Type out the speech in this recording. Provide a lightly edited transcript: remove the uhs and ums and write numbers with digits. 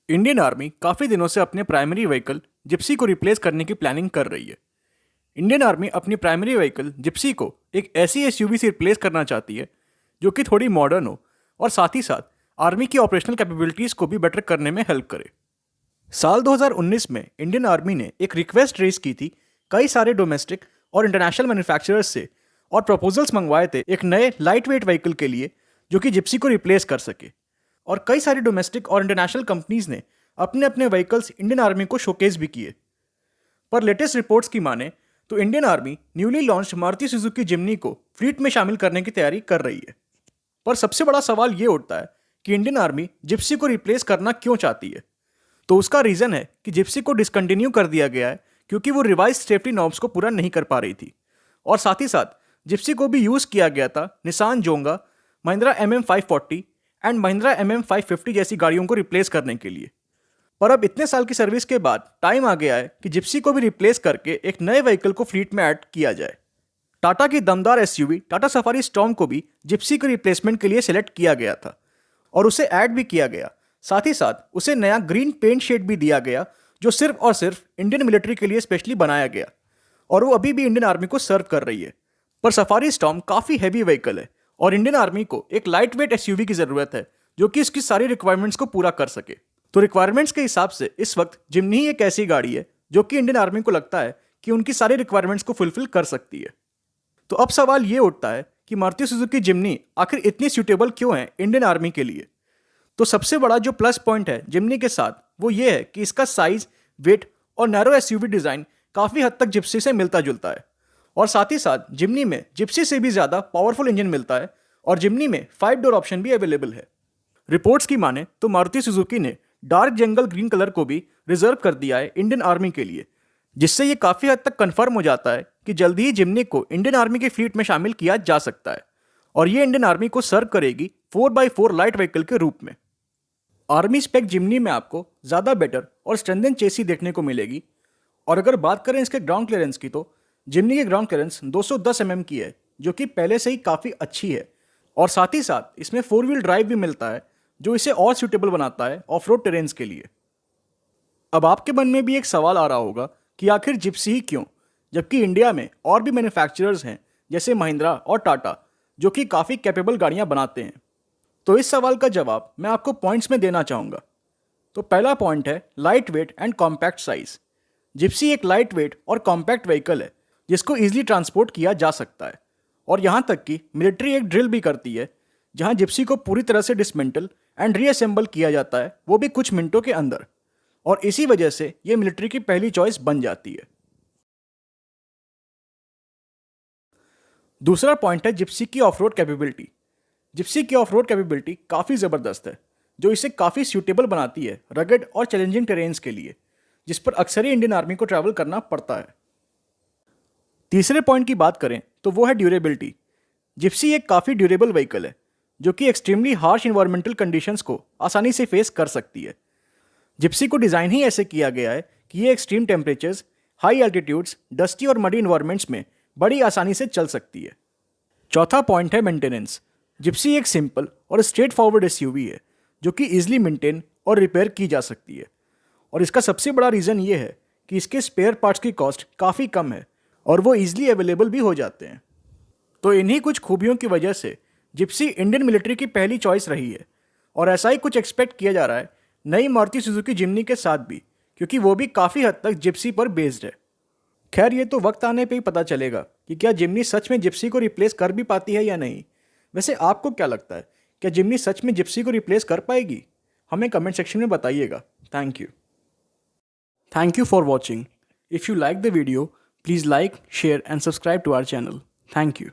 Indian army काफ़ी दिनों से अपने प्राइमरी व्हीकल जिप्सी को रिप्लेस करने की प्लानिंग कर रही है। इंडियन आर्मी अपनी प्राइमरी व्हीकल जिप्सी को एक ऐसी एसयूवी से रिप्लेस करना चाहती है जो कि थोड़ी मॉडर्न हो और साथ ही साथ आर्मी की ऑपरेशनल कैपेबिलिटीज़ को भी बेटर करने में हेल्प करे। साल 2019 में इंडियन आर्मी ने एक रिक्वेस्ट रेज की थी कई सारे डोमेस्टिक और इंटरनेशनल मैन्युफैक्चरर्स से और प्रपोजल्स मंगवाए थे एक नए लाइट वेट व्हीकल के लिए जो कि जिप्सी को रिप्लेस कर सके। और कई सारी डोमेस्टिक और इंटरनेशनल कंपनीज ने अपने अपने व्हीकल्स इंडियन आर्मी को शोकेस भी किए। पर लेटेस्ट रिपोर्ट्स की माने तो Indian army newly launch Maruti Suzuki Jimny को फ्लीट में शामिल करने की तैयारी कर रही है। पर सबसे बड़ा सवाल ये उठता है कि इंडियन आर्मी जिप्सी को रिप्लेस करना क्यों चाहती है। तो उसका रीज़न है कि जिप्सी को डिसकंटिन्यू कर दिया गया है क्योंकि वो रिवाइज सेफ्टी नॉर्म्स को पूरा नहीं कर पा रही थी। और साथ ही साथ जिप्सी को भी यूज़ किया गया था Nissan Jonga, Mahindra MM540 and Mahindra MM550 जैसी गाड़ियों को रिप्लेस करने के लिए। पर अब इतने साल की सर्विस के बाद टाइम आ गया है कि जिप्सी को भी रिप्लेस करके एक नए व्हीकल को फ्लीट में ऐड किया जाए। टाटा की दमदार एसयूवी टाटा सफारी स्टॉर्म को भी जिप्सी के रिप्लेसमेंट के लिए सिलेक्ट किया गया था और उसे ऐड भी किया गया। साथ ही साथ उसे नया ग्रीन पेंट शेड भी दिया गया जो सिर्फ और सिर्फ इंडियन मिलिट्री के लिए स्पेशली बनाया गया और वो अभी भी इंडियन आर्मी को सर्व कर रही है। पर सफारी स्टॉर्म काफ़ी हैवी व्हीकल है और इंडियन आर्मी को एक लाइट वेट एसयूवी की ज़रूरत है जो कि इसकी सारी रिक्वायरमेंट्स को पूरा कर सके। तो रिक्वायरमेंट्स के हिसाब से इस वक्त जिम्नी ही एक ऐसी गाड़ी है जो कि इंडियन आर्मी को लगता है कि उनकी सारी रिक्वायरमेंट्स को फुलफिल कर सकती है। तो अब सवाल ये उठता है कि मारुति सुजुकी जिम्नी आखिर इतनी सूटेबल क्यों है इंडियन आर्मी के लिए। तो सबसे बड़ा जो प्लस पॉइंट है जिम्नी के साथ वो ये है कि इसका साइज, वेट और नैरो एसयूवी डिज़ाइन काफ़ी हद तक जिप्सी से मिलता जुलता है। और साथ ही साथ जिम्नी में जिप्सी से भी ज़्यादा पावरफुल इंजन मिलता है और जिम्नी में 5 डोर ऑप्शन भी अवेलेबल है। रिपोर्ट्स की माने तो मारुति सुजुकी ने डार्क जंगल ग्रीन कलर को भी रिजर्व कर दिया है इंडियन आर्मी के लिए, जिससे ये काफ़ी हद तक कंफर्म हो जाता है कि जल्दी ही जिम्नी को इंडियन आर्मी की फ्लीट में शामिल किया जा सकता है और ये इंडियन आर्मी को सर्व करेगी 4x4 लाइट व्हीकल के रूप में। आर्मी स्पेक जिम्नी में आपको ज़्यादा बेटर और स्ट्रेंथन चेसी देखने को मिलेगी। और अगर बात करें इसके ग्राउंड क्लियरेंस की तो जिम्नी की ग्राउंड क्लियरेंस 210 mm की है जो कि पहले से ही काफ़ी अच्छी है। और साथ ही साथ इसमें 4 व्हील ड्राइव भी मिलता है जो इसे और सूटेबल बनाता है ऑफ रोड टेरेन्स के लिए। अब आपके मन में भी एक सवाल आ रहा होगा कि आखिर जिप्सी ही क्यों, जबकि इंडिया में और भी मैन्युफैक्चरर्स हैं जैसे महिंद्रा और टाटा जो कि काफ़ी कैपेबल गाड़ियाँ बनाते हैं। तो इस सवाल का जवाब मैं आपको पॉइंट्स में देना चाहूँगा। तो पहला पॉइंट है light weight and compact size. Gypsy एक लाइट वेट और कॉम्पैक्ट व्हीकल है जिसको ईजिली ट्रांसपोर्ट किया जा सकता है और यहाँ तक कि मिलिट्री एक ड्रिल भी करती है जहाँ जिप्सी को पूरी तरह से डिसमेंटल एंड रीअसेंबल किया जाता है, वो भी कुछ मिनटों के अंदर। और इसी वजह से ये मिलिट्री की पहली चॉइस बन जाती है। दूसरा पॉइंट है जिप्सी की ऑफ रोड कैपेबिलिटी। जिप्सी की ऑफ रोड कैपेबिलिटी काफ़ी ज़बरदस्त है जो इसे काफ़ी सूटेबल बनाती है रगड और चैलेंजिंग टेरेन्स के लिए, जिस पर अक्सर ही इंडियन आर्मी को ट्रैवल करना पड़ता है। तीसरे पॉइंट की बात करें तो वो है ड्यूरेबिलिटी। जिप्सी एक काफ़ी ड्यूरेबल व्हीकल है जो कि एक्सट्रीमली हार्श इन्वायरमेंटल कंडीशंस को आसानी से फेस कर सकती है। जिप्सी को डिज़ाइन ही ऐसे किया गया है कि ये extreme temperatures, high altitudes, dusty और मडी इन्वायरमेंट्स में बड़ी आसानी से चल सकती है। चौथा पॉइंट है मेंटेनेंस। जिप्सी एक सिंपल और स्ट्रेट फॉरवर्ड एसयूवी है जो कि ईजिली मेंटेन और रिपेयर की जा सकती है और इसका सबसे बड़ा रीज़न ये है कि इसके स्पेयर पार्ट्स की कॉस्ट काफ़ी कम है और वो ईजिली अवेलेबल भी हो जाते हैं। तो इन्हीं कुछ खूबियों की वजह से जिप्सी इंडियन मिलिट्री की पहली चॉइस रही है और ऐसा ही कुछ एक्सपेक्ट किया जा रहा है नई मारुति सुजुकी जिम्नी के साथ भी, क्योंकि वो भी काफ़ी हद तक जिप्सी पर बेस्ड है। खैर ये तो वक्त आने पे ही पता चलेगा कि क्या जिम्नी सच में जिप्सी को रिप्लेस कर भी पाती है या नहीं। वैसे आपको क्या लगता है, क्या जिम्नी सच में जिप्सी को रिप्लेस कर पाएगी? हमें कमेंट सेक्शन में बताइएगा। Thank you for watching. If you like the video, please like, share and subscribe to our channel. Thank you.